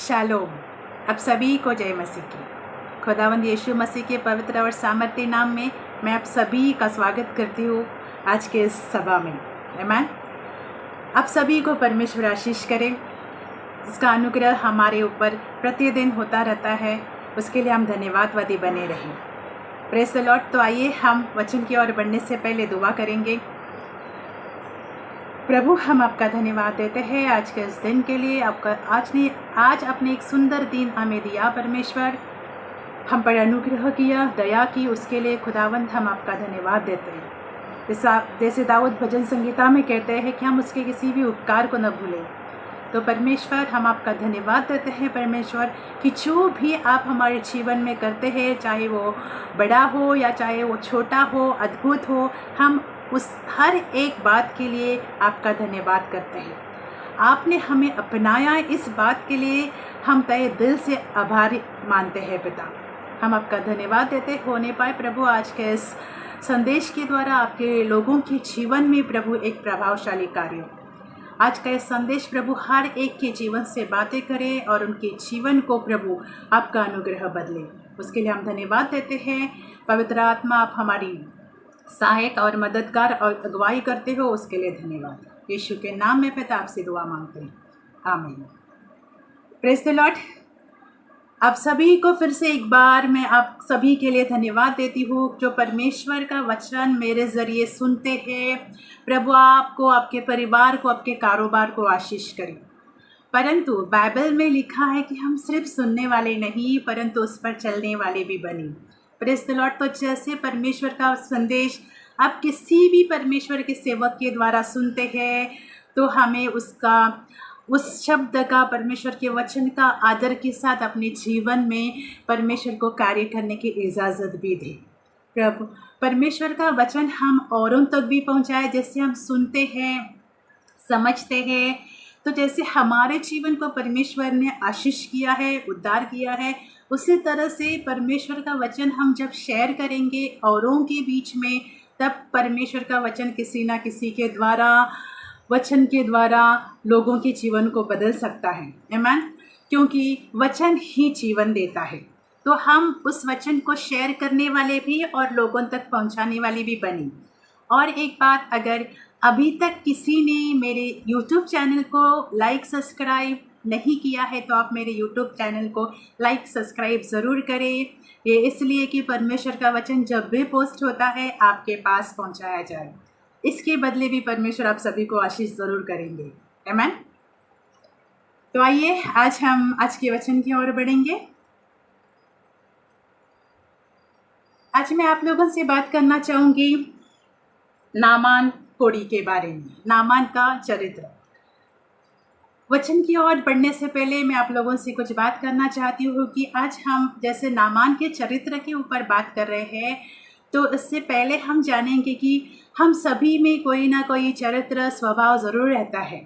Shalom. आप सभी को जय मसीह की। खुदावंद यीशु मसीह के पवित्र और सामर्थ्य नाम में मैं आप सभी का स्वागत करती हूँ आज के इस सभा में। आमीन। आप सभी को परमेश्वर आशीष करे, इसका अनुग्रह हमारे ऊपर प्रतिदिन होता रहता है, उसके लिए हम धन्यवादवादी बने रहें। Praise the Lord. तो आइए हम वचन की ओर बढ़ने से पहले दुआ करेंगे। प्रभु, हम आपका धन्यवाद देते हैं आज के इस दिन के लिए। आज आपने एक सुंदर दिन हमें दिया परमेश्वर, हम पर अनुग्रह किया, दया की, उसके लिए खुदावंत हम आपका धन्यवाद देते हैं। जैसे दाऊद भजन संगीता में कहते हैं कि हम उसके किसी भी उपकार को न भूलें। तो परमेश्वर, हम आपका धन्यवाद देते हैं परमेश्वर कि जो भी आप हमारे जीवन में करते हैं, चाहे वो बड़ा हो या चाहे वो छोटा हो, अद्भुत हो, हम उस हर एक बात के लिए आपका धन्यवाद करते हैं। आपने हमें अपनाया, इस बात के लिए हम तहे दिल से आभारी मानते हैं पिता। हम आपका धन्यवाद देते होने पाए प्रभु आज के इस संदेश के द्वारा आपके लोगों के जीवन में प्रभु एक प्रभावशाली कार्य हो। आज का इस संदेश प्रभु हर एक के जीवन से बातें करे और उनके जीवन को प्रभु आपका अनुग्रह बदले, उसके लिए हम धन्यवाद देते हैं। पवित्र आत्मा, आप हमारी सहायक और मददगार और अगुवाई करते हो, उसके लिए धन्यवाद। यीशु के नाम में पिता आपसे दुआ मांगते हैं, आमीन। Praise the Lord. आप सभी को फिर से एक बार मैं आप सभी के लिए धन्यवाद देती हूँ जो परमेश्वर का वचन मेरे ज़रिए सुनते हैं। प्रभु आपको, आपके परिवार को, आपके कारोबार को आशीष करें। परंतु बाइबल में लिखा है कि हम सिर्फ सुनने वाले नहीं परंतु उस पर चलने वाले भी बने। Praise the Lord. तो जैसे परमेश्वर का संदेश आप किसी भी परमेश्वर के सेवक के द्वारा सुनते हैं, तो हमें उस शब्द का, परमेश्वर के वचन का आदर के साथ अपने जीवन में परमेश्वर को कार्य करने की इजाज़त भी दें। प्रभु, परमेश्वर का वचन हम औरों तक भी पहुंचाए। जैसे हम सुनते हैं, समझते हैं, तो जैसे हमारे जीवन को परमेश्वर ने आशीष किया है, उद्धार किया है, उसी तरह से परमेश्वर का वचन हम जब शेयर करेंगे औरों के बीच में, तब परमेश्वर का वचन किसी ना किसी के द्वारा, वचन के द्वारा लोगों के जीवन को बदल सकता है। आमीन। क्योंकि वचन ही जीवन देता है। तो हम उस वचन को शेयर करने वाले भी और लोगों तक पहुंचाने वाले भी बने। और एक बात, अगर अभी तक किसी ने मेरे YouTube चैनल को लाइक सब्सक्राइब नहीं किया है तो आप मेरे YouTube चैनल को लाइक सब्सक्राइब ज़रूर करें। ये इसलिए कि परमेश्वर का वचन जब भी पोस्ट होता है आपके पास पहुंचाया जाए। इसके बदले भी परमेश्वर आप सभी को आशीष ज़रूर करेंगे। आमीन। तो आइए आज हम आज के वचन की ओर बढ़ेंगे। आज मैं आप लोगों से बात करना चाहूँगी नामान कोढ़ी के बारे में, नामान का चरित्र। वचन की ओर बढ़ने से पहले मैं आप लोगों से कुछ बात करना चाहती हूँ कि आज हम जैसे नामान के चरित्र के ऊपर बात कर रहे हैं, तो इससे पहले हम जानेंगे कि हम सभी में कोई ना कोई चरित्र, स्वभाव ज़रूर रहता है।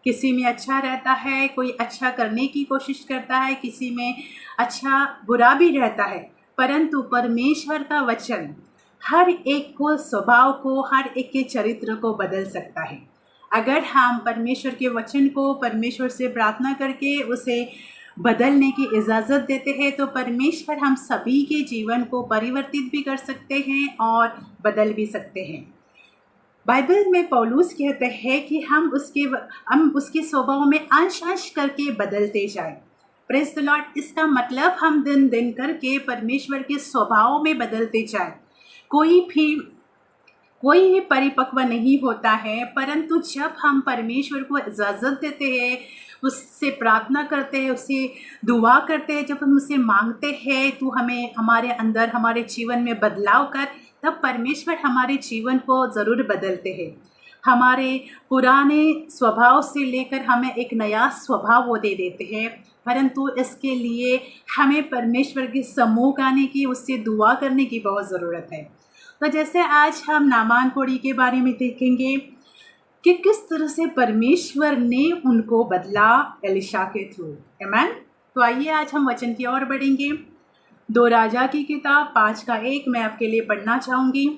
किसी में अच्छा रहता है, कोई अच्छा करने की कोशिश करता है, किसी में अच्छा बुरा भी रहता है। परंतु परमेश्वर का वचन हर एक को, स्वभाव को, हर एक के चरित्र को बदल सकता है। अगर हम परमेश्वर के वचन को परमेश्वर से प्रार्थना करके उसे बदलने की इजाज़त देते हैं, तो परमेश्वर हम सभी के जीवन को परिवर्तित भी कर सकते हैं और बदल भी सकते हैं। बाइबल में पौलुस कहते हैं कि हम उसके स्वभाव में अंश अंश करके बदलते जाएं। Praise the Lord. इसका मतलब हम दिन दिन करके परमेश्वर के स्वभाव में बदलते जाएं। कोई भी परिपक्व नहीं होता है, परंतु जब हम परमेश्वर को इजाज़त देते हैं, उससे प्रार्थना करते हैं, उससे दुआ करते हैं, जब हम उससे मांगते हैं तो हमें हमारे अंदर, हमारे जीवन में बदलाव कर, तब परमेश्वर हमारे जीवन को ज़रूर बदलते हैं। हमारे पुराने स्वभाव से लेकर हमें एक नया स्वभाव वो दे देते हैं। परंतु इसके लिए हमें परमेश्वर के सम्मुख आने की, उससे दुआ करने की बहुत ज़रूरत है। तो जैसे आज हम नामान कोढ़ी के बारे में देखेंगे कि किस तरह से परमेश्वर ने उनको बदला एलिशा के थ्रू। आमीन। तो आइए आज हम वचन की ओर बढ़ेंगे। 2 राजा की किताब 5:1 मैं आपके लिए पढ़ना चाहूँगी।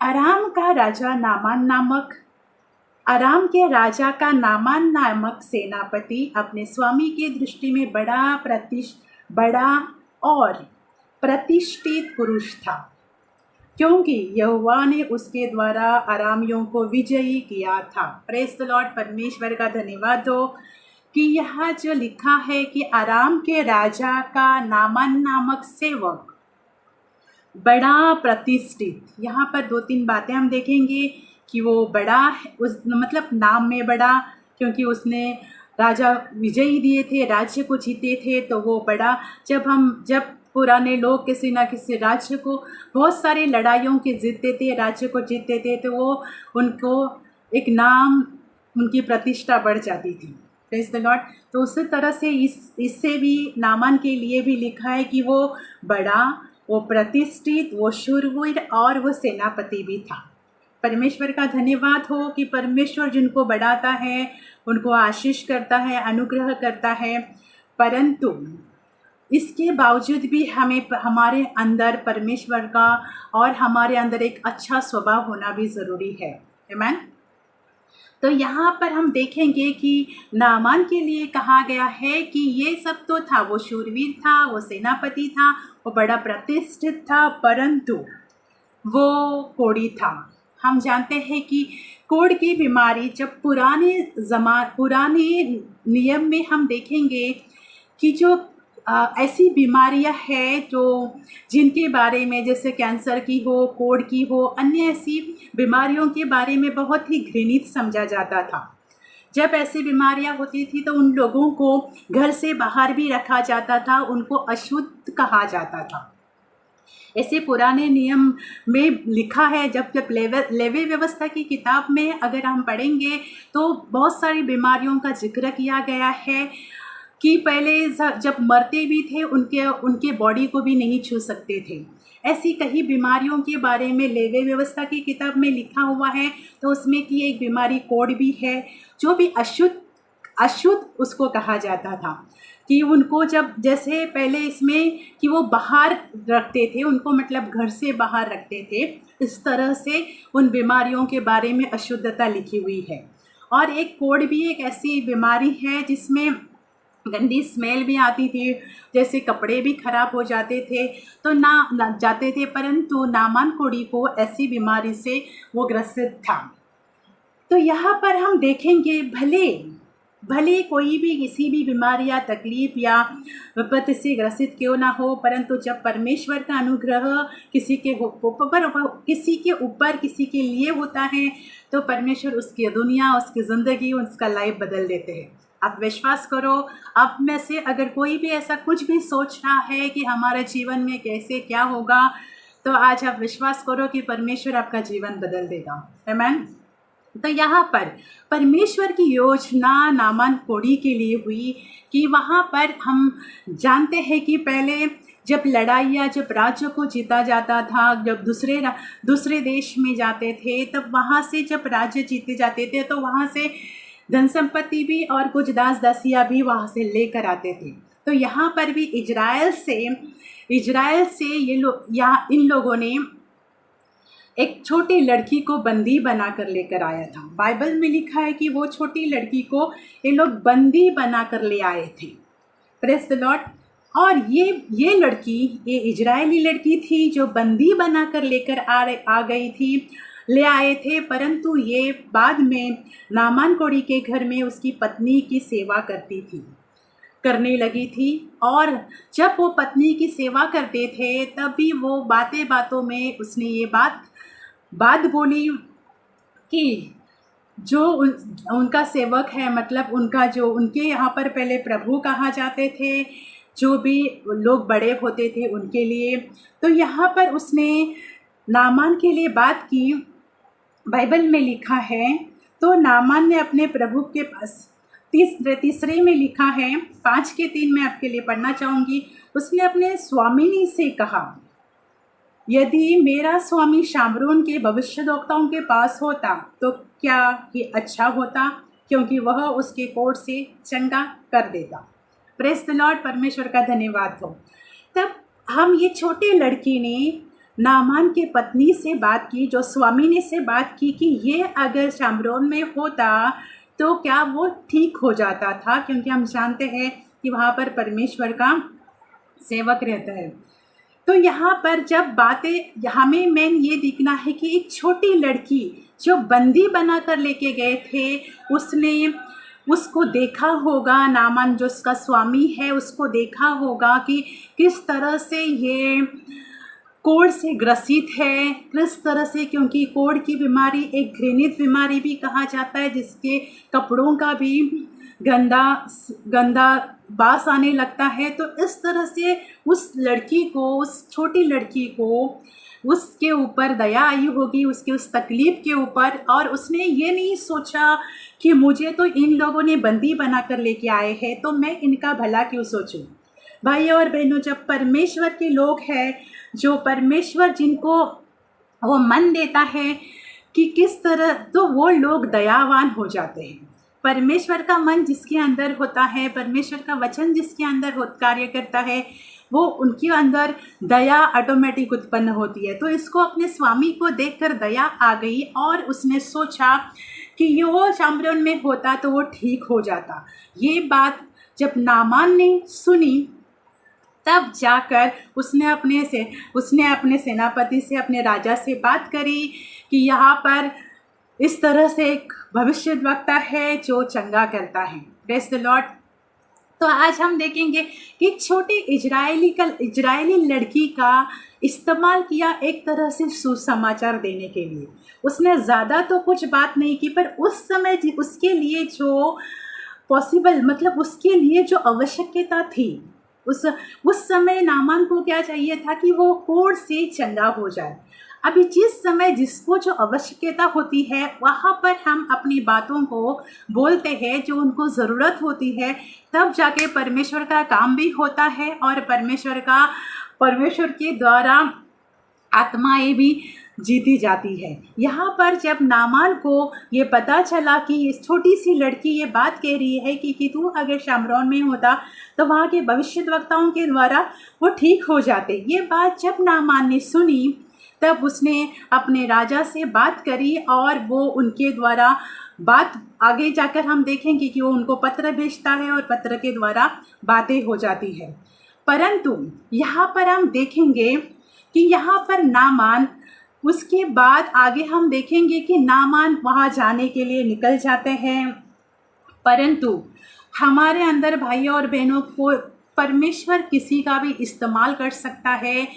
अराम का राजा नामान नामक अराम के राजा का नामान नामक सेनापति अपने स्वामी की दृष्टि में बड़ा और प्रतिष्ठित पुरुष था, क्योंकि यहोवा ने उसके द्वारा अरामियों को विजयी किया था। Praise the Lord. परमेश्वर का धन्यवाद हो कि यहाँ जो लिखा है कि अराम के राजा का नामान नामक सेवक बड़ा प्रतिष्ठित। यहाँ पर 2-3 बातें हम देखेंगे कि वो बड़ा है, उस मतलब नाम में बड़ा, क्योंकि उसने राजा विजयी दिए थे, राज्य को जीते थे, तो वो बड़ा। जब पुराने लोग किसी ना किसी राज्य को बहुत सारी लड़ाइयों के जीतते थे, राज्य को जीतते थे, तो वो उनको एक नाम, उनकी प्रतिष्ठा बढ़ जाती थी। Praise the Lord. तो उसी तरह से इससे भी नामान के लिए भी लिखा है कि वो बड़ा, वो प्रतिष्ठित, वो शूरवीर और वो सेनापति भी था। परमेश्वर का धन्यवाद हो कि परमेश्वर जिनको बढ़ाता है, उनको आशीष करता है, अनुग्रह करता है, परंतु इसके बावजूद भी हमें हमारे अंदर परमेश्वर का और हमारे अंदर एक अच्छा स्वभाव होना भी ज़रूरी है। आमीन। तो यहाँ पर हम देखेंगे कि नामान के लिए कहा गया है कि ये सब तो था, वो शूरवीर था, वो सेनापति था, वो बड़ा प्रतिष्ठित था, परंतु वो कोढ़ी था। हम जानते हैं कि कोढ़ की बीमारी जब पुराने नियम में हम देखेंगे कि जो ऐसी बीमारियां हैं जो जिनके बारे में, जैसे कैंसर की हो, कोढ़ की हो, अन्य ऐसी बीमारियों के बारे में बहुत ही घृणित समझा जाता था। जब ऐसी बीमारियां होती थी तो उन लोगों को घर से बाहर भी रखा जाता था, उनको अशुद्ध कहा जाता था। ऐसे पुराने नियम में लिखा है। जब लेवी व्यवस्था की किताब में अगर हम पढ़ेंगे तो बहुत सारी बीमारियों का जिक्र किया गया है कि पहले जब मरते भी थे उनके बॉडी को भी नहीं छू सकते थे। ऐसी कई बीमारियों के बारे में लेवी व्यवस्था की किताब में लिखा हुआ है। तो उसमें की एक बीमारी कोढ़ भी है, जो भी अशुद्ध उसको कहा जाता था कि उनको जब जैसे पहले इसमें कि वो बाहर रखते थे, उनको मतलब घर से बाहर रखते थे, इस तरह से उन बीमारियों के बारे में अशुद्धता लिखी हुई है। और एक कोढ़ भी एक ऐसी बीमारी है जिसमें गंदी स्मेल भी आती थी, जैसे कपड़े भी खराब हो जाते थे तो ना जाते थे, परंतु नामान कोढ़ी को ऐसी बीमारी से वो ग्रसित था। तो यहाँ पर हम देखेंगे भले कोई भी किसी भी बीमारी या तकलीफ या विपत्ति से ग्रसित क्यों ना हो, परंतु जब परमेश्वर का अनुग्रह किसी के ऊपर किसी के लिए होता है तो परमेश्वर उसकी दुनिया, उसकी ज़िंदगी, उसका लाइफ बदल देते हैं। आप विश्वास करो, आप में से अगर कोई भी ऐसा कुछ भी सोच रहा है कि हमारे जीवन में कैसे क्या होगा, तो आज आप विश्वास करो कि परमेश्वर आपका जीवन बदल देगा। आमीन। तो यहाँ पर परमेश्वर की योजना नामान कोढ़ी के लिए हुई कि वहाँ पर हम जानते हैं कि पहले जब लड़ाइयाँ, जब राज्य को जीता जाता था, जब दूसरे देश में जाते थे, तब वहाँ से जब राज्य जीते जाते थे तो वहाँ से धन संपत्ति भी और कुछ दास दासियाँ भी वहाँ से लेकर आते थे। तो यहाँ पर भी इजराइल से इन लोगों ने एक छोटी लड़की को बंदी बनाकर लेकर आया था। बाइबल में लिखा है कि वो छोटी लड़की को ये लोग बंदी बनाकर ले आए थे। Praise the Lord. और ये लड़की, ये इजरायली लड़की थी जो बंदी बनाकर लेकर आ गई थी, ले आए थे, परंतु ये बाद में नामान कोढ़ी के घर में उसकी पत्नी की सेवा करने लगी थी। और जब वो पत्नी की सेवा करते थे तभी वो बातों में उसने ये बात बोली कि जो उनका सेवक है, मतलब उनके यहाँ पर पहले प्रभु कहा जाते थे, जो भी लोग बड़े होते थे उनके लिए। तो यहाँ पर उसने नामान के लिए बात की। बाइबल में लिखा है, तो नामान ने अपने प्रभु के पास, तीसरे में लिखा है 5:3 मैं आपके लिए पढ़ना चाहूँगी। उसने अपने स्वामिनी से कहा, यदि मेरा स्वामी शामरोन के भविष्यद्वक्ताओं के पास होता तो क्या ये अच्छा होता, क्योंकि वह उसके कोढ़ से चंगा कर देता। Praise the Lord. परमेश्वर का धन्यवाद हो। तब हम ये छोटी लड़की ने नामान के पत्नी से बात की, जो स्वामिनी से बात की कि ये अगर शामरोन में होता तो क्या वो ठीक हो जाता था, क्योंकि हम जानते हैं कि वहाँ पर परमेश्वर का सेवक रहता है। तो यहाँ पर जब बातें हमें मेन ये दिखना है कि एक छोटी लड़की जो बंदी बना कर लेके गए थे, उसने उसको देखा होगा, नामान जो उसका स्वामी है उसको देखा होगा कि किस तरह से ये कोढ़ से ग्रसित है, किस तरह से, क्योंकि कोढ़ की बीमारी एक घृणित बीमारी भी कहा जाता है, जिसके कपड़ों का भी गंदा गंदा बास आने लगता है। तो इस तरह से उस लड़की को, उस छोटी लड़की को उसके ऊपर दया आई होगी, उसके उस तकलीफ़ के ऊपर, और उसने ये नहीं सोचा कि मुझे तो इन लोगों ने बंदी बना कर लेके आए हैं तो मैं इनका भला क्यों सोचूं। भाई और बहनों, जब परमेश्वर के लोग हैं, जो परमेश्वर जिनको वो मन देता है कि किस तरह, तो वो लोग दयावान हो जाते हैं। परमेश्वर का मन जिसके अंदर होता है, परमेश्वर का वचन जिसके अंदर कार्य करता है, वो उनके अंदर दया ऑटोमेटिक उत्पन्न होती है। तो इसको अपने स्वामी को देखकर दया आ गई और उसने सोचा कि ये वो शामरोन में होता तो वो ठीक हो जाता। ये बात जब नामान ने सुनी, तब जाकर उसने अपने सेनापति से, अपने राजा से बात करी कि यहाँ पर इस तरह से एक भविष्यद्वक्ता है जो चंगा करता है। Praise the Lord. तो आज हम देखेंगे कि एक छोटी इजरायली लड़की का इस्तेमाल किया एक तरह से सुसमाचार देने के लिए। उसने ज़्यादा तो कुछ बात नहीं की, पर उस समय उसके लिए जो पॉसिबल, मतलब उसके लिए जो आवश्यकता थी, उस समय नामान को क्या चाहिए था कि वो कोढ़ से चंगा हो जाए। अभी जिस समय जिसको जो आवश्यकता होती है, वहाँ पर हम अपनी बातों को बोलते हैं जो उनको ज़रूरत होती है, तब जाके परमेश्वर का काम भी होता है और परमेश्वर के द्वारा आत्माएं भी जीती जाती है। यहाँ पर जब नामान को ये पता चला कि इस छोटी सी लड़की ये बात कह रही है कि तू अगर शामरोन में होता तो वहाँ के भविष्यद्वक्ताओं के द्वारा वो ठीक हो जाते। ये बात जब नामान ने सुनी, तब उसने अपने राजा से बात करी और वो उनके द्वारा बात आगे जाकर हम देखेंगे कि वो उनको पत्र भेजता है और पत्र के द्वारा बातें हो जाती है। परंतु यहाँ पर हम देखेंगे कि यहाँ पर नामान, उसके बाद आगे हम देखेंगे कि नामान वहाँ जाने के लिए निकल जाते हैं। परंतु हमारे अंदर भाइयों और बहनों को परमेश्वर किसी का भी इस्तेमाल कर सकता है,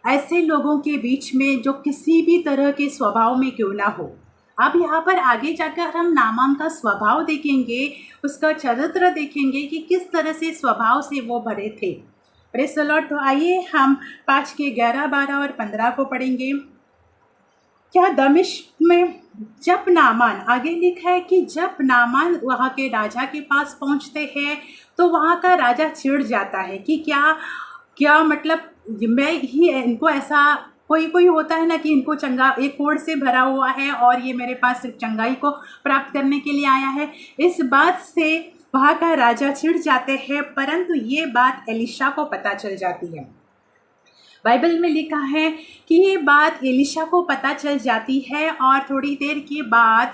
ऐसे लोगों के बीच में जो किसी भी तरह के स्वभाव में क्यों ना हो। अब यहाँ पर आगे जाकर हम नामान का स्वभाव देखेंगे, उसका चरित्र देखेंगे कि किस तरह से स्वभाव से वो भरे थे। Praise the Lord. तो आइए हम 5 के 11, 12 और 15 को पढ़ेंगे। क्या दमिश्क में जब नामान, आगे लिखा है कि जब नामान वहाँ के राजा के पास पहुँचते हैं तो वहाँ का राजा चिढ़ जाता है कि क्या मतलब मैं ही इनको, ऐसा कोई होता है ना कि इनको चंगा, एक कोढ़ से भरा हुआ है और ये मेरे पास सिर्फ चंगाई को प्राप्त करने के लिए आया है। इस बात से वहाँ का राजा चिढ़ जाते हैं। परंतु ये बात एलीशा को पता चल जाती है। बाइबल में लिखा है कि ये बात एलीशा को पता चल जाती है और थोड़ी देर के बाद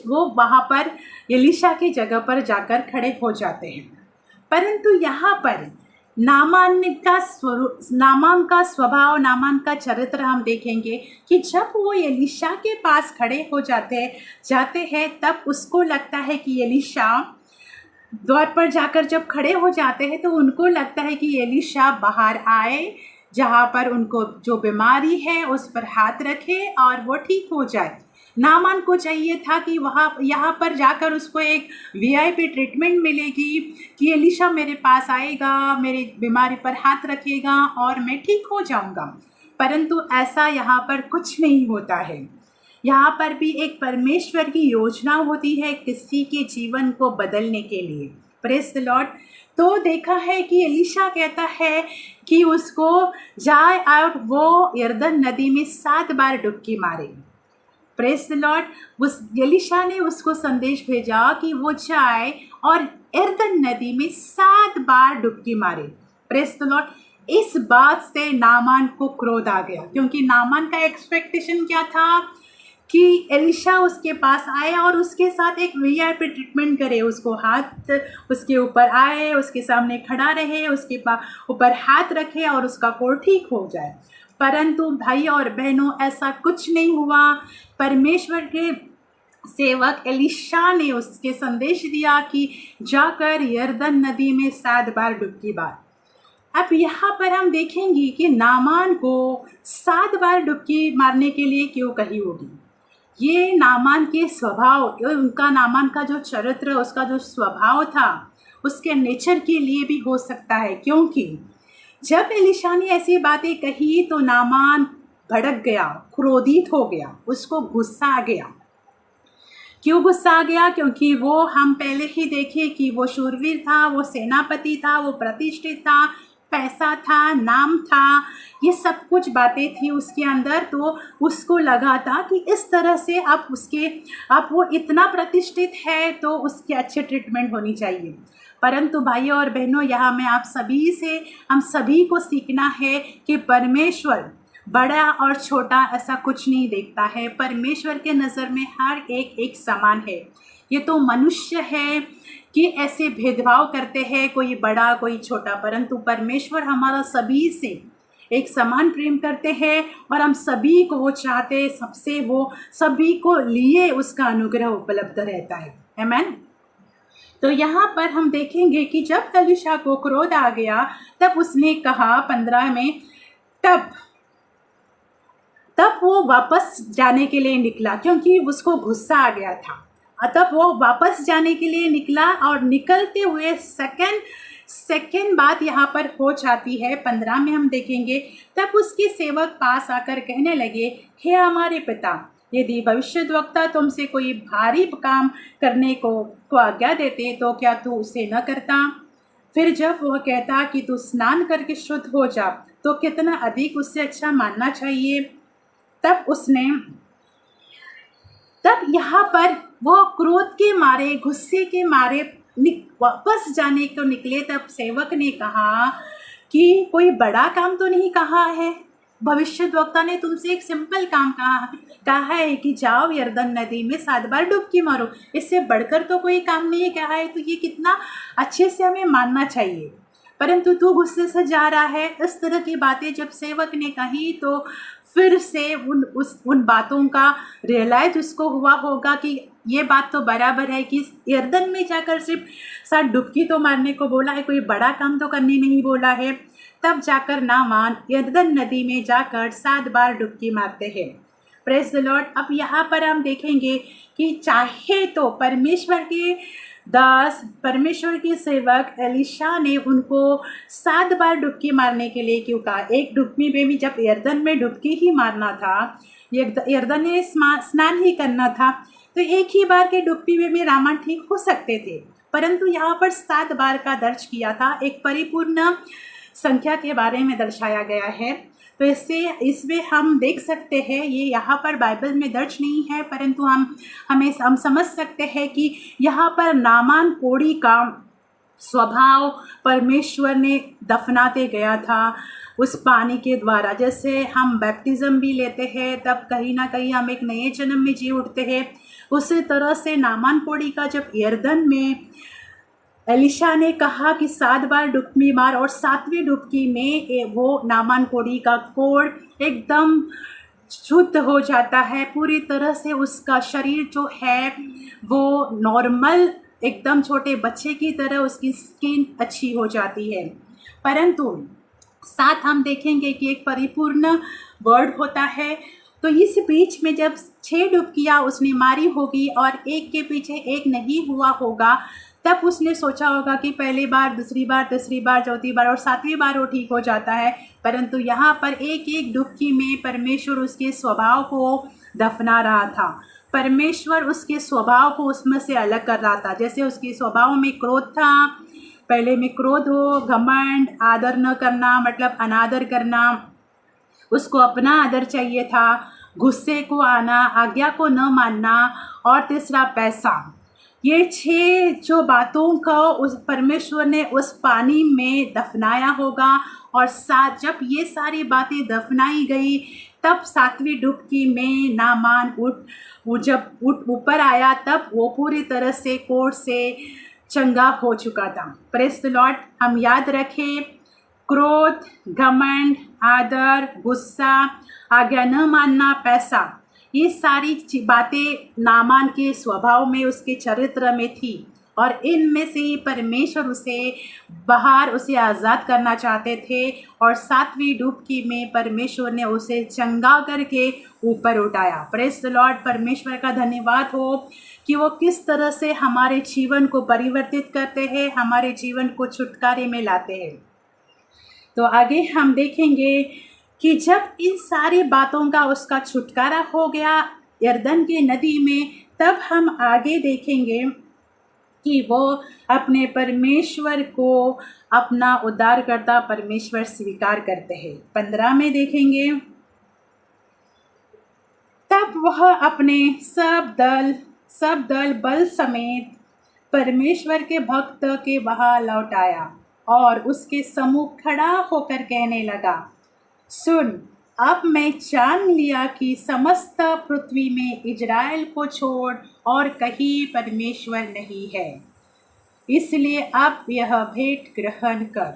वो वहाँ पर एलीशा की जगह पर जाकर खड़े हो जाते हैं। परंतु यहाँ पर नामान का स्वभाव, नामान का चरित्र हम देखेंगे कि जब वो एलीशा के पास खड़े हो जाते हैं तब उसको लगता है कि एलीशा द्वार पर जाकर जब खड़े हो जाते हैं तो उनको लगता है कि एलीशा बाहर आए, जहाँ पर उनको जो बीमारी है उस पर हाथ रखे और वो ठीक हो जाए। नामान को चाहिए था कि यहाँ पर जाकर उसको एक वीआईपी ट्रीटमेंट मिलेगी कि एलीशा मेरे पास आएगा, मेरी बीमारी पर हाथ रखेगा और मैं ठीक हो जाऊँगा। परंतु ऐसा यहाँ पर कुछ नहीं होता है। यहाँ पर भी एक परमेश्वर की योजना होती है किसी के जीवन को बदलने के लिए। Praise the Lord. तो देखा है कि एलीशा कहता है कि उसको जाए और वो यरदन नदी में 7 बार डुबकी मारे। Praise the Lord. उस एलीशा ने उसको संदेश भेजा कि वो जाए और यरदन नदी में 7 बार डुबकी मारे। Praise the Lord. इस बात से नामान को क्रोध आ गया, क्योंकि नामान का एक्सपेक्टेशन क्या था कि एलिशा उसके पास आए और उसके साथ एक वीआईपी ट्रीटमेंट करे, उसको हाथ उसके ऊपर आए, उसके सामने खड़ा रहे, उसके ऊपर हाथ रखे और उसका कोढ़ ठीक हो जाए। परंतु भाई और बहनों, ऐसा कुछ नहीं हुआ। परमेश्वर के सेवक एलिशा ने उसके संदेश दिया कि जाकर यरदन नदी में 7 बार डुबकी मार। अब यहाँ पर हम देखेंगे कि नामान को 7 बार डुबकी मारने के लिए क्यों कही होगी। ये नामान के स्वभाव, उनका नामान का जो चरित्र, उसका जो स्वभाव था, उसके नेचर के लिए भी हो सकता है। क्योंकि जब एलिशा ने ऐसी बातें कही तो नामान भड़क गया, क्रोधित हो गया, उसको गुस्सा आ गया। क्यों गुस्सा आ गया? क्योंकि वो हम पहले ही देखे कि वो शूरवीर था, वो सेनापति था, वो प्रतिष्ठित था, पैसा था, नाम था, ये सब कुछ बातें थी उसके अंदर। तो उसको लगा था कि इस तरह से अब वो इतना प्रतिष्ठित है तो उसकी अच्छी ट्रीटमेंट होनी चाहिए। परंतु भाइयों और बहनों, यहाँ मैं आप सभी से, हम सभी को सीखना है कि परमेश्वर बड़ा और छोटा ऐसा कुछ नहीं देखता है। परमेश्वर के नज़र में हर एक समान है। ये तो मनुष्य है कि ऐसे भेदभाव करते हैं, कोई बड़ा कोई छोटा, परंतु परमेश्वर हमारा सभी से एक समान प्रेम करते हैं और हम सभी को वो चाहते, सबसे वो सभी को लिए उसका अनुग्रह उपलब्ध रहता है। आमीन। तो यहाँ पर हम देखेंगे कि जब एलिशा को क्रोध आ गया तब उसने कहा 15 में, तब वो वापस जाने के लिए निकला, क्योंकि उसको गुस्सा आ गया था। तब वो वापस जाने के लिए निकला और निकलते हुए सेकंड बात यहाँ पर हो जाती है। 15 में हम देखेंगे, तब उसके सेवक पास आकर कहने लगे, हे हमारे पिता, यदि भविष्यद्वक्ता तुमसे कोई भारी काम करने को आज्ञा देते तो क्या तू उसे न करता? फिर जब वह कहता कि तू स्नान करके शुद्ध हो जा, तो कितना अधिक उससे अच्छा मानना चाहिए। तब यहाँ पर वो क्रोध के मारे, गुस्से के मारे वापस जाने को निकले। तब सेवक ने कहा कि कोई बड़ा काम तो नहीं कहा है, भविष्यद्वक्ता ने तुमसे एक सिंपल काम कहा है कि जाओ यरदन नदी में 7 बार डुबकी मारो, इससे बढ़कर तो कोई काम नहीं कहा है। तो ये कितना अच्छे से हमें मानना चाहिए, परंतु तू गुस्से से जा रहा है। इस तरह की बातें जब सेवक ने कही तो फिर से उन बातों का रियलाइज उसको हुआ होगा कि ये बात तो बराबर है कि यरदन में जाकर सिर्फ 7 डुबकी तो मारने को बोला है, कोई बड़ा काम तो करने नहीं बोला है। तब जाकर नामान यरदन नदी में जाकर 7 बार डुबकी मारते हैं। Praise the Lord. अब यहाँ पर हम देखेंगे कि चाहे तो परमेश्वर के दास, परमेश्वर के सेवक एलिशा ने उनको 7 बार डुबकी मारने के लिए क्यों कहा? एक डुबकी में भी जब यरदन में डुबकी ही मारना था, यरदन में स्नान ही करना था, तो एक ही बार के डुबकी में भी रामायण ठीक हो सकते थे, परंतु यहाँ पर 7 बार का दर्ज किया था। एक परिपूर्ण संख्या के बारे में दर्शाया गया है। तो इसमें हम देख सकते हैं, ये यहाँ पर बाइबल में दर्ज नहीं है, परंतु हम समझ सकते हैं कि यहाँ पर नामान कोढ़ी का स्वभाव परमेश्वर ने दफनाते गया था उस पानी के द्वारा। जैसे हम बैप्टिज्म भी लेते हैं तब कहीं ना कहीं हम एक नए जन्म में जी उठते हैं, उसी तरह से नामान कोढ़ी का जब यरदन में एलिशा ने कहा कि 7 बार डुबकी मार, और 7वीं डुबकी में वो नामान कोढ़ी का कोढ़ एकदम शुद्ध हो जाता है, पूरी तरह से उसका शरीर जो है वो नॉर्मल, एकदम छोटे बच्चे की तरह उसकी स्किन अच्छी हो जाती है। परंतु साथ हम देखेंगे कि एक परिपूर्ण वर्ड होता है। तो इस बीच में जब 6 डुबकियाँ उसने मारी होगी और एक के पीछे एक नहीं हुआ होगा, तब उसने सोचा होगा कि पहली बार, दूसरी बार, तीसरी बार, चौथी बार और 7वीं बार वो ठीक हो जाता है। परंतु यहाँ पर एक एक डुबकी में परमेश्वर उसके स्वभाव को दफना रहा था। परमेश्वर उसके स्वभाव को उसमें से अलग कर रहा था। जैसे उसके स्वभाव में क्रोध था, पहले में क्रोध हो, घमंड, आदर न करना मतलब अनादर करना, उसको अपना आदर चाहिए था, गुस्से को आना, आज्ञा को न मानना, और तीसरा पैसा। ये 6 जो बातों को उस परमेश्वर ने उस पानी में दफनाया होगा और साथ जब ये सारी बातें दफनाई गई, तब 7वीं डुबकी में नामान जब ऊपर आया, तब वो पूरी तरह से कोढ़ से चंगा हो चुका था। Praise the Lord. हम याद रखें, क्रोध, घमंड, आदर, गुस्सा, आज्ञा न मानना, पैसा, ये सारी बातें नामान के स्वभाव में, उसके चरित्र में थी, और इनमें से ही परमेश्वर उसे आज़ाद करना चाहते थे। और 7वीं डुबकी में परमेश्वर ने उसे चंगा करके ऊपर उठाया। Praise the Lord. परमेश्वर का धन्यवाद हो कि वो किस तरह से हमारे जीवन को परिवर्तित करते हैं, हमारे जीवन को छुटकारे में लाते हैं। तो आगे हम देखेंगे कि जब इन सारी बातों का उसका छुटकारा हो गया यरदन के नदी में, तब हम आगे देखेंगे कि वो अपने परमेश्वर को अपना उद्धारकर्ता परमेश्वर स्वीकार करते हैं। 15 में देखेंगे, तब वह अपने सब दल बल समेत परमेश्वर के भक्त के वहाँ लौट आया और उसके सम्मुख खड़ा होकर कहने लगा, सुन, अब मैं जान लिया कि समस्त पृथ्वी में इज़राइल को छोड़ और कहीं परमेश्वर नहीं है, इसलिए अब यह भेंट ग्रहण कर।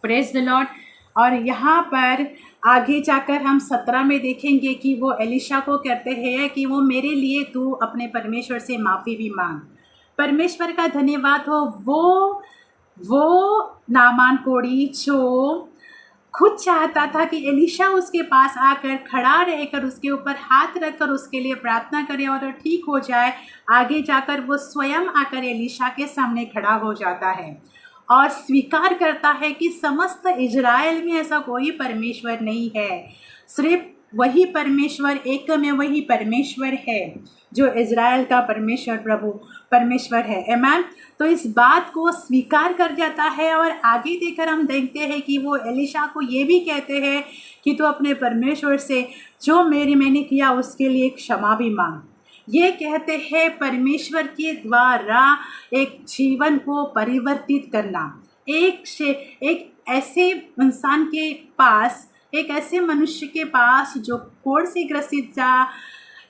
Praise the Lord. और यहाँ पर आगे जाकर हम 17 में देखेंगे कि वो एलिशा को कहते हैं कि वो मेरे लिए तू अपने परमेश्वर से माफ़ी भी मांग। परमेश्वर का धन्यवाद हो, वो नामान कोढ़ी जो खुद चाहता था कि एलिशा उसके पास आकर खड़ा रहकर उसके ऊपर हाथ रखकर उसके लिए प्रार्थना करे और ठीक हो जाए, आगे जाकर वो स्वयं आकर एलिशा के सामने खड़ा हो जाता है और स्वीकार करता है कि समस्त इज़राइल में ऐसा कोई परमेश्वर नहीं है, सिर्फ वही परमेश्वर, एक में वही परमेश्वर है जो इज़राइल का परमेश्वर है। आमीन। तो इस बात को स्वीकार कर जाता है और आगे देकर हम देखते हैं कि वो एलिशा को ये भी कहते हैं कि तू अपने परमेश्वर से जो मैंने किया उसके लिए क्षमा भी मांग। ये कहते हैं परमेश्वर के द्वारा एक जीवन को परिवर्तित करना, एक ऐसे इंसान के पास, एक ऐसे मनुष्य के पास जो कोढ़ से ग्रसित था,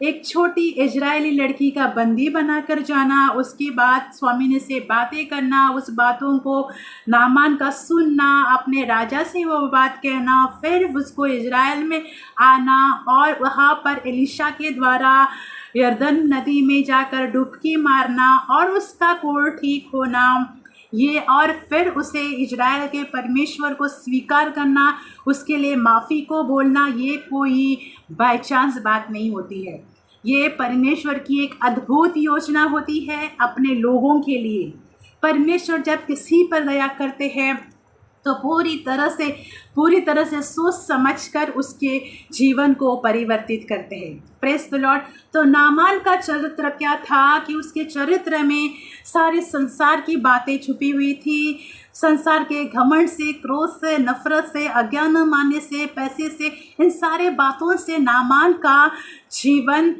एक छोटी इजरायली लड़की का बंदी बनाकर जाना, उसके बाद स्वामी से बातें करना, उस बातों को नामान का सुनना, अपने राजा से वो बात कहना, फिर उसको इजराइल में आना और वहाँ पर एलिशा के द्वारा यरदन नदी में जाकर डुबकी मारना और उसका कोढ़ ठीक होना, ये और फिर उसे इजराइल के परमेश्वर को स्वीकार करना, उसके लिए माफ़ी को बोलना, ये कोई बाय चांस बात नहीं होती है। ये परमेश्वर की एक अद्भुत योजना होती है अपने लोगों के लिए। परमेश्वर जब किसी पर दया करते हैं तो पूरी तरह से सोच समझकर उसके जीवन को परिवर्तित करते हैं। Praise the Lord. तो नामान का चरित्र क्या था कि उसके चरित्र में सारे संसार की बातें छुपी हुई थी, संसार के घमंड से, क्रोध से, नफरत से, अज्ञान मानने से, पैसे से, इन सारे बातों से नामान का जीवन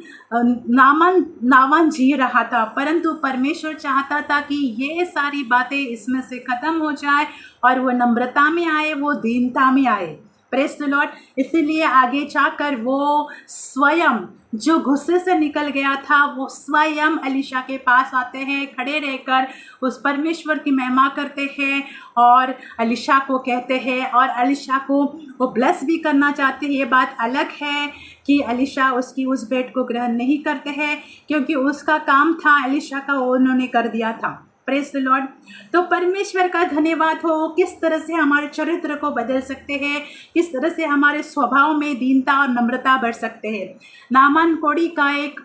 नामान जी रहा था। परंतु परमेश्वर चाहता था कि ये सारी बातें इसमें से ख़त्म हो जाए और वो नम्रता में आए, वो दीनता में आए। Praise the Lord. इसीलिए आगे जाकर वो स्वयं जो गुस्से से निकल गया था, वो स्वयं एलिशा के पास आते हैं, खड़े रहकर उस परमेश्वर की महिमा करते हैं और एलिशा को कहते हैं और एलिशा को वो ब्लेस भी करना चाहते हैं। ये बात अलग है कि एलिशा उसकी उस भेंट को ग्रहण नहीं करते हैं, क्योंकि उसका काम था एलिशा का, वो उन्होंने कर दिया था। Praise the Lord. तो परमेश्वर का धन्यवाद हो, किस तरह से हमारे चरित्र को बदल सकते हैं, किस तरह से हमारे स्वभाव में दीनता और नम्रता बढ़ सकते हैं। नामान कोढ़ी का एक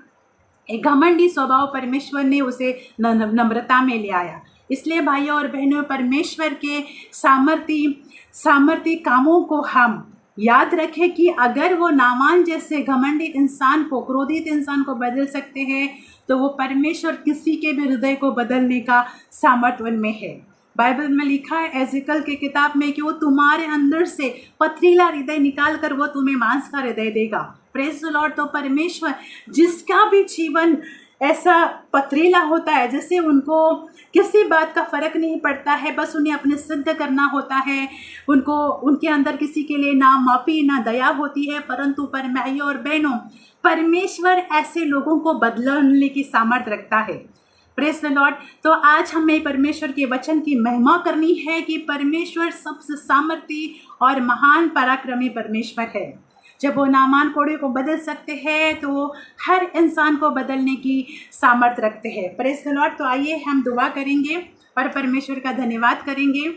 घमंडी स्वभाव परमेश्वर ने उसे नम्रता में ले आया। इसलिए भाइयों और बहनों, परमेश्वर के सामर्थ्य कामों को हम याद रखें कि अगर वो नामान जैसे घमंडी इंसान को, क्रोधित इंसान को बदल सकते हैं, तो वो परमेश्वर किसी के भी हृदय को बदलने का सामर्थ्य उनमें है। बाइबल में लिखा है एज़ेकियल की किताब में कि वो तुम्हारे अंदर से पथरीला हृदय निकाल कर वो तुम्हें मांस का हृदय देगा। Praise the Lord. तो परमेश्वर जिसका भी जीवन ऐसा पथरीला होता है जैसे उनको किसी बात का फ़र्क नहीं पड़ता है, बस उन्हें अपने सिद्ध करना होता है। उनको उनके अंदर किसी के लिए ना माफ़ी ना दया होती है। परंतु पर भाइयों और बहनों, परमेश्वर ऐसे लोगों को बदलने की सामर्थ्य रखता है। Praise the Lord. तो आज हमें परमेश्वर के वचन की महिमा करनी है कि परमेश्वर सबसे सामर्थी और महान पराक्रमी परमेश्वर है। जब वो नामान कोड़े को बदल सकते हैं तो वो हर इंसान को बदलने की सामर्थ्य रखते हैं। Praise the Lord. तो आइए हम दुआ करेंगे और परमेश्वर का धन्यवाद करेंगे।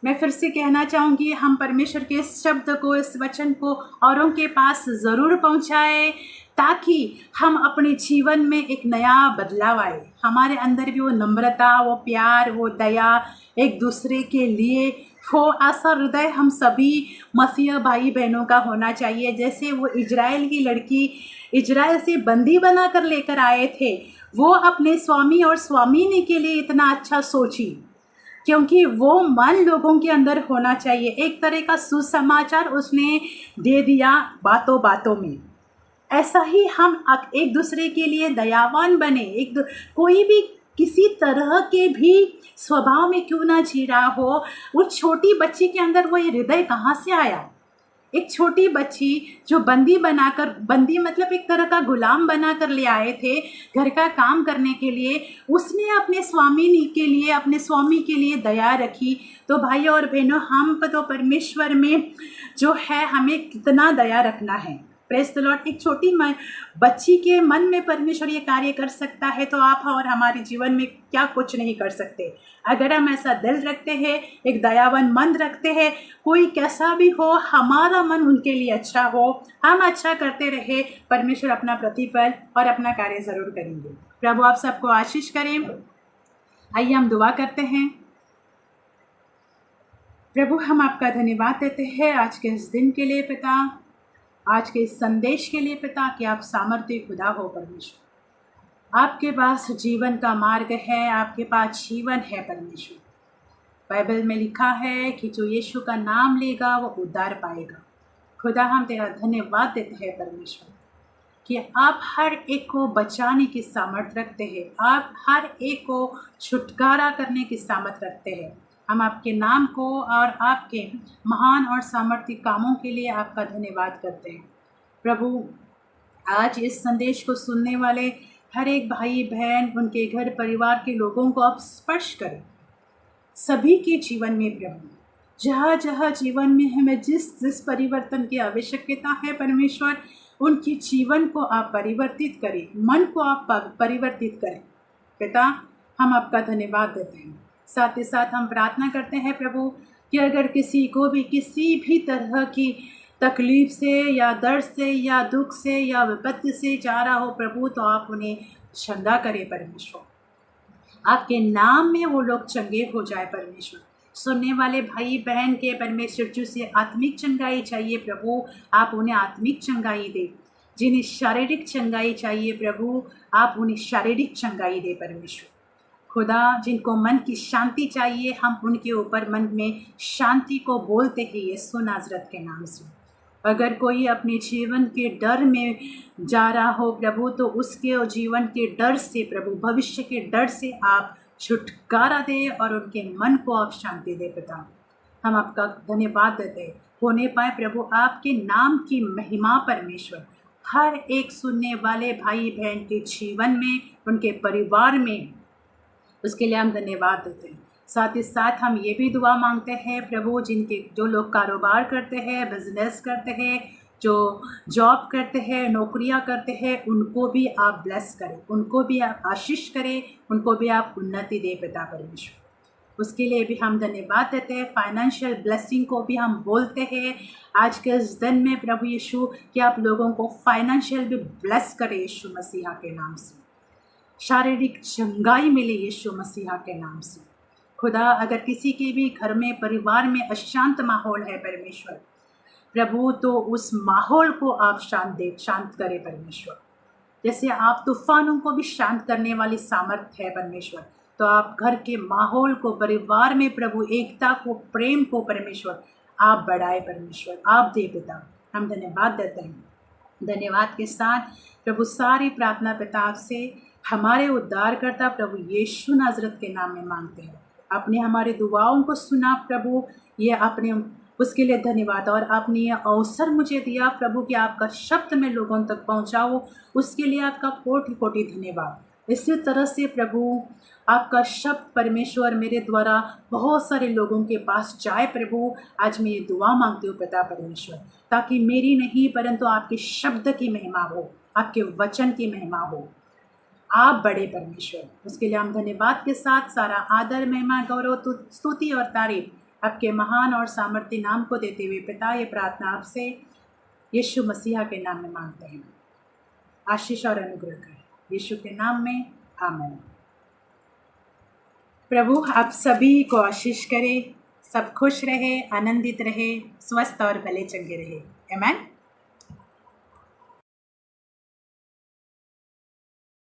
मैं फिर से कहना चाहूँगी, हम परमेश्वर के इस शब्द को, इस वचन को औरों के पास ज़रूर पहुँचाएं ताकि हम अपने जीवन में एक नया बदलाव आए। हमारे अंदर भी वो नम्रता, वो प्यार, वो दया, एक दूसरे के लिए वो ऐसा हृदय हम सभी मसीह भाई बहनों का होना चाहिए। जैसे वो इजराइल की लड़की इजराइल से बंदी बनाकर लेकर आए थे, वो अपने स्वामी और स्वामिनी के लिए इतना अच्छा सोची, क्योंकि वो मन लोगों के अंदर होना चाहिए। एक तरह का सुसमाचार उसने दे दिया बातों बातों में। ऐसा ही हम एक दूसरे के लिए दयावान बने। कोई भी किसी तरह के भी स्वभाव में क्यों ना जी रहा हो, उस छोटी बच्ची के अंदर वो ये हृदय कहाँ से आया? एक छोटी बच्ची जो बंदी मतलब एक तरह का गुलाम बनाकर ले आए थे घर का काम करने के लिए, उसने अपने स्वामी के लिए, अपने स्वामी के लिए दया रखी। तो भाइयों और बहनों, हम तो परमेश्वर में जो है हमें कितना दया रखना है। Praise the Lord. एक छोटी बच्ची के मन में परमेश्वर ये कार्य कर सकता है, तो आप और हमारे जीवन में क्या कुछ नहीं कर सकते। अगर हम ऐसा दिल रखते हैं, एक दयावान मन रखते हैं, कोई कैसा भी हो, हमारा मन उनके लिए अच्छा हो, हम अच्छा करते रहे, परमेश्वर अपना प्रतिफल और अपना कार्य ज़रूर करेंगे। प्रभु आप सबको आशीष करें। आइए हम दुआ करते हैं। प्रभु, हम आपका धन्यवाद देते हैं आज के इस दिन के लिए पिता, आज के इस संदेश के लिए पिता, कि आप सामर्थ्य खुदा हो परमेश्वर। आपके पास जीवन का मार्ग है, आपके पास जीवन है परमेश्वर। बाइबल में लिखा है कि जो यीशु का नाम लेगा वो उद्धार पाएगा। खुदा, हम तेरा धन्यवाद देते हैं परमेश्वर कि आप हर एक को बचाने की सामर्थ्य रखते हैं, आप हर एक को छुटकारा करने की सामर्थ्य रखते हैं। हम आपके नाम को और आपके महान और सामर्थ्य कामों के लिए आपका धन्यवाद करते हैं। प्रभु, आज इस संदेश को सुनने वाले हर एक भाई बहन, उनके घर परिवार के लोगों को आप स्पर्श करें, सभी के जीवन में प्रभु, जहाँ जहाँ जीवन में हमें जिस परिवर्तन की आवश्यकता है परमेश्वर, उनके जीवन को आप परिवर्तित करें, मन को आप परिवर्तित करें। पिता, हम आपका धन्यवाद देते हैं। साथ ही साथ हम प्रार्थना करते हैं प्रभु कि अगर किसी को भी किसी भी तरह की तकलीफ़ से या दर्द से या दुख से या विपत्ति से जा रहा हो प्रभु, तो आप उन्हें चंगा करें परमेश्वर। आपके नाम में वो लोग चंगे हो जाए परमेश्वर। सुनने वाले भाई बहन के परमेश्वर जिसे आत्मिक चंगाई चाहिए प्रभु, आप उन्हें आत्मिक चंगाई दे। जिन्हें शारीरिक चंगाई चाहिए प्रभु, आप उन्हें शारीरिक चंगाई दे परमेश्वर। खुदा, जिनको मन की शांति चाहिए, हम उनके ऊपर मन में शांति को बोलते हैं यीशु नाज़रत के नाम से। अगर कोई अपने जीवन के डर में जा रहा हो प्रभु, तो उसके जीवन के डर से प्रभु, भविष्य के डर से आप छुटकारा दे और उनके मन को आप शांति दे पिता। हम आपका धन्यवाद देते हैं। होने पाए प्रभु आपके नाम की महिमा परमेश्वर हर एक सुनने वाले भाई बहन के जीवन में, उनके परिवार में, उसके लिए हम धन्यवाद देते हैं। साथ ही साथ हम ये भी दुआ मांगते हैं प्रभु, जो लोग कारोबार करते हैं, बिजनेस करते हैं, जो जॉब करते हैं, नौकरियां करते हैं, उनको भी आप ब्लेस करें, उनको भी आप आशीष करें, उनको भी आप उन्नति दें पिता परमेश्वर। उसके लिए भी हम धन्यवाद देते हैं। फाइनेंशियल ब्लेसिंग को भी हम बोलते हैं आज के इस दिन में प्रभु यीशु, कि आप लोगों को फाइनेंशियल भी ब्लेस करें यीशु मसीहा के नाम से। शारीरिक चंगाई मिले यीशु मसीहा के नाम से। खुदा, अगर किसी के भी घर में, परिवार में अशांत माहौल है परमेश्वर प्रभु, तो उस माहौल को आप शांत करें परमेश्वर। जैसे आप तूफानों को भी शांत करने वाली सामर्थ्य है परमेश्वर, तो आप घर के माहौल को, परिवार में प्रभु एकता को, प्रेम को परमेश्वर आप बढ़ाए परमेश्वर, आप दे पिता। हम धन्यवाद देते हैं। धन्यवाद के साथ प्रभु सारी प्रार्थना पिता आपसे हमारे उद्धारकर्ता प्रभु यीशु नाजरत के नाम में मांगते हैं। आपने हमारे दुआओं को सुना प्रभु, ये आपने उसके लिए धन्यवाद। और आपने ये अवसर मुझे दिया प्रभु कि आपका शब्द मैं लोगों तक पहुंचाऊं, उसके लिए आपका कोटि कोटि धन्यवाद। इसी तरह से प्रभु आपका शब्द परमेश्वर मेरे द्वारा बहुत सारे लोगों के पास जाए प्रभु। आज मैं ये दुआ मांगती हूँ पिता परमेश्वर, ताकि मेरी नहीं परंतु आपके शब्द की महिमा हो, आपके वचन की महिमा हो। आप बड़े परमेश्वर, उसके लिए हम धन्यवाद के साथ सारा आदर महिमा गौरव स्तुति और तारीफ आपके महान और सामर्थ्य नाम को देते हुए पिता ये प्रार्थना आपसे यीशु मसीहा के नाम में मांगते हैं। आशीष और अनुग्रह करें यीशु के नाम में, आमीन। प्रभु आप सभी को आशीष करे, सब खुश रहे, आनंदित रहे, स्वस्थ और भले चंगे रहे। आमीन।